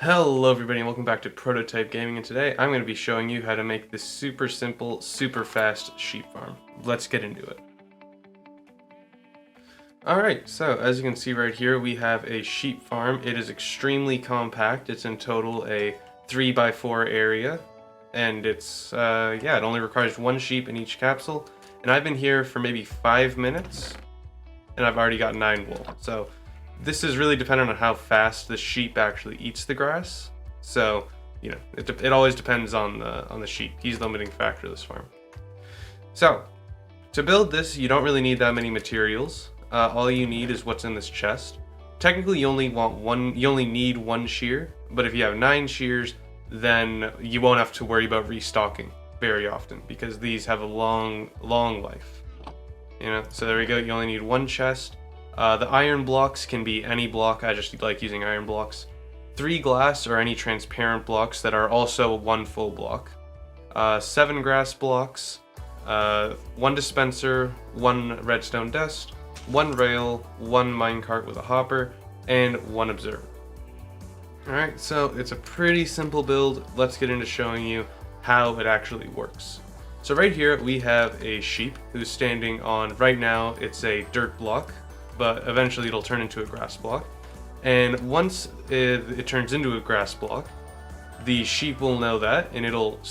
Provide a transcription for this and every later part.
Hello everybody and welcome back to Prototype Gaming, and today I'm going to be showing you how to make this super simple, super fast sheep farm. Let's get into it. Alright, so as you can see right here we have a sheep farm. It is extremely compact. It's in total a 3x4 area, and it only requires one sheep in each capsule, and I've been here for maybe 5 minutes and I've already got 9 wool. So this is really dependent on how fast the sheep actually eats the grass. So, you know, it always depends on the sheep. He's the limiting factor of this farm. So, to build this, you don't really need that many materials. All you need is what's in this chest. Technically, you only need one shear, but if you have 9 shears, then you won't have to worry about restocking very often because these have a long life. You know, so there we go. You only need one chest. The iron blocks can be any block. I just like using iron blocks. 3 glass or any transparent blocks that are also 1 full block. 7 grass blocks. 1 dispenser, 1 redstone dust, 1 rail, 1 minecart with a hopper, and 1 observer. Alright, so it's a pretty simple build. Let's get into showing you how it actually works. So right here we have a sheep who's standing on, right now it's a dirt block, but eventually it'll turn into a grass block. And once it turns into a grass block, the sheep will know that and it'll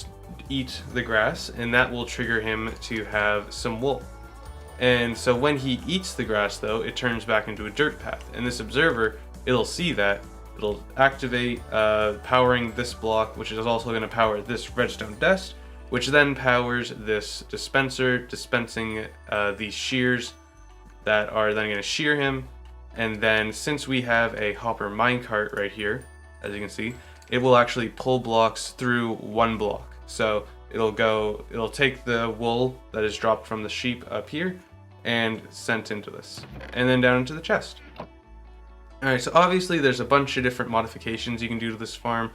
eat the grass, and that will trigger him to have some wool. And so when he eats the grass though, it turns back into a dirt path, and this observer, it'll see that, it'll activate powering this block, which is also going to power this redstone dust, which then powers this dispenser, dispensing these shears that are then going to shear him. And then since we have a hopper minecart right here, as you can see, it will actually pull blocks through 1 block. So it'll take the wool that is dropped from the sheep up here and sent into this, and then down into the chest. Alright, so obviously there's a bunch of different modifications you can do to this farm,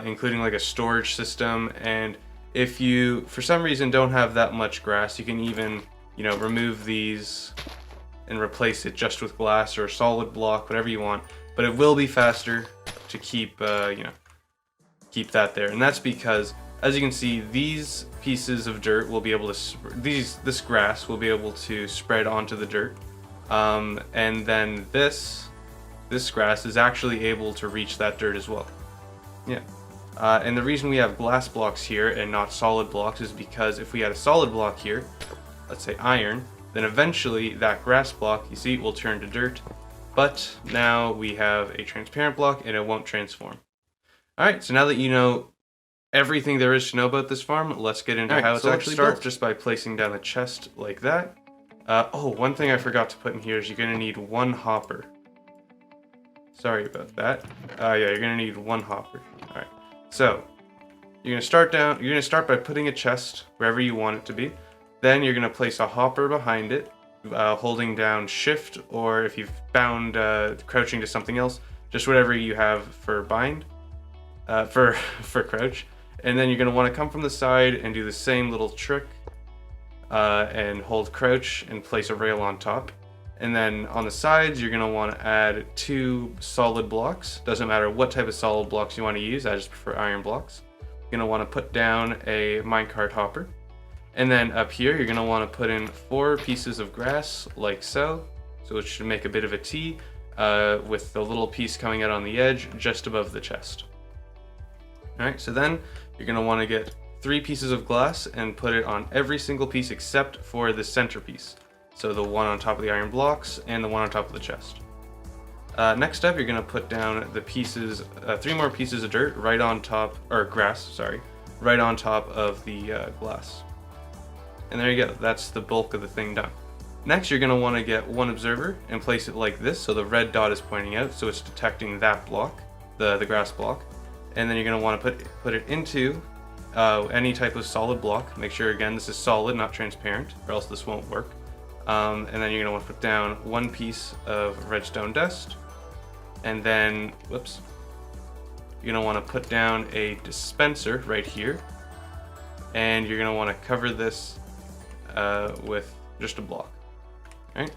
including like a storage system, and if you for some reason don't have that much grass, you can even, you know, remove these and replace it just with glass or a solid block, whatever you want. But it will be faster to keep keep that there, and that's because, as you can see, these pieces of dirt will be able to this grass will be able to spread onto the dirt, and then this grass is actually able to reach that dirt as well. Yeah. And the reason we have glass blocks here and not solid blocks is because if we had a solid block here, let's say iron, then eventually that grass block, you see, will turn to dirt. But now we have a transparent block and it won't transform. Alright, so now that you know everything there is to know about this farm, let's get into how it's actually built. Just by placing down a chest like that. One thing I forgot to put in here is you're going to need 1 hopper. Sorry about that. You're going to need 1 hopper. Alright. So, you're going to start by putting a chest wherever you want it to be. Then you're going to place a hopper behind it, holding down shift, or if you've bound crouching to something else, just whatever you have for bind, for crouch. And then you're going to want to come from the side and do the same little trick, and hold crouch and place a rail on top. And then on the sides, you're going to want to add 2 solid blocks. Doesn't matter what type of solid blocks you want to use, I just prefer iron blocks. You're going to want to put down a minecart hopper. And then up here, you're going to want to put in 4 pieces of grass, like so. So it should make a bit of a T, with the little piece coming out on the edge, just above the chest. Alright, so then you're going to want to get 3 pieces of glass and put it on every single piece except for the centerpiece. So the one on top of the iron blocks and the one on top of the chest. Next up, you're going to put down the pieces, 3 more pieces of dirt right on top, or grass, sorry, right on top of the glass. And there you go, that's the bulk of the thing done. Next, you're going to want to get 1 observer and place it like this, so the red dot is pointing out, so it's detecting that block, the grass block. And then you're going to want to put it into any type of solid block. Make sure, again, this is solid, not transparent, or else this won't work. And then you're going to want to put down 1 piece of redstone dust, and then, whoops, you're going to want to put down a dispenser right here, and you're going to want to cover this with just a block. Right?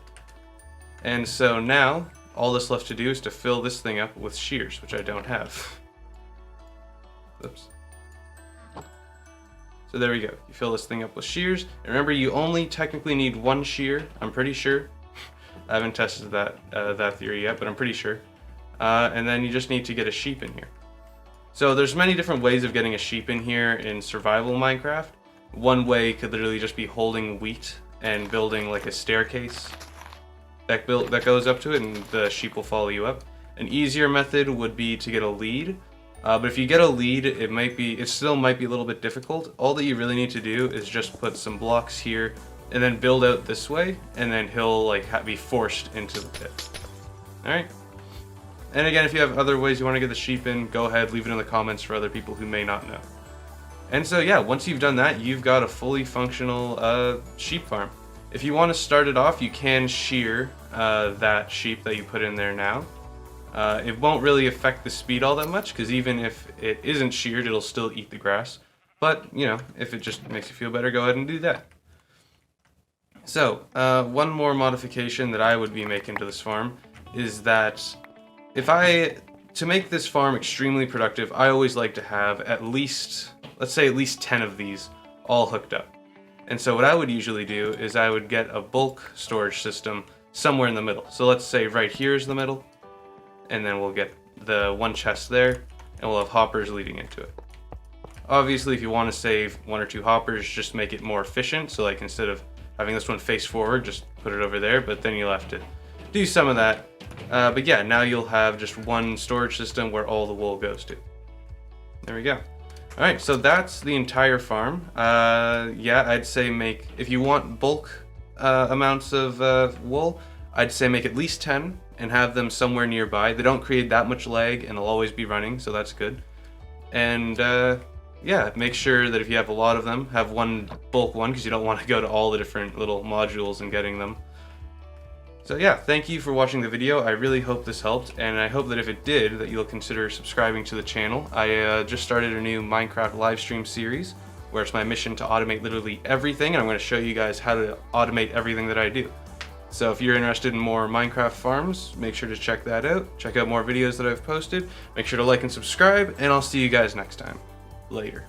And so now all that's left to do is to fill this thing up with shears, which I don't have. Oops. So there we go. You fill this thing up with shears. And remember, you only technically need one shear, I'm pretty sure. I haven't tested that theory yet, but I'm pretty sure. And then you just need to get a sheep in here. So there's many different ways of getting a sheep in here in survival Minecraft. One way could literally just be holding wheat and building like a staircase that goes up to it, and the sheep will follow you up. An easier method would be to get a lead. But if you get a lead, it still might be a little bit difficult. All that you really need to do is just put some blocks here and then build out this way, and then he'll like be forced into the pit. Alright. And again, if you have other ways you want to get the sheep in, go ahead, leave it in the comments for other people who may not know. And so yeah, once you've done that, you've got a fully functional sheep farm. If you want to start it off, you can shear that sheep that you put in there now. It won't really affect the speed all that much, because even if it isn't sheared, it'll still eat the grass. But, you know, if it just makes you feel better, go ahead and do that. So, one more modification that I would be making to this farm is that to make this farm extremely productive, I always like to have at least, let's say at least 10 of these all hooked up. And so what I would usually do is I would get a bulk storage system somewhere in the middle. So let's say right here is the middle, and then we'll get the one chest there, and we'll have hoppers leading into it. Obviously, if you want to save 1 or 2 hoppers, just make it more efficient. So like instead of having this one face forward, just put it over there, but then you'll have to do some of that. But yeah, now you'll have just one storage system where all the wool goes to. There we go. Alright, so that's the entire farm. Yeah, I'd say if you want bulk amounts of wool, I'd say make at least 10 and have them somewhere nearby. They don't create that much lag and they'll always be running, so that's good. And yeah, make sure that if you have a lot of them, have one bulk one, because you don't want to go to all the different little modules and getting them. So yeah, thank you for watching the video. I really hope this helped, and I hope that if it did, that you'll consider subscribing to the channel. I just started a new Minecraft live stream series, where it's my mission to automate literally everything, and I'm going to show you guys how to automate everything that I do. So if you're interested in more Minecraft farms, make sure to check that out. Check out more videos that I've posted. Make sure to like and subscribe, and I'll see you guys next time. Later.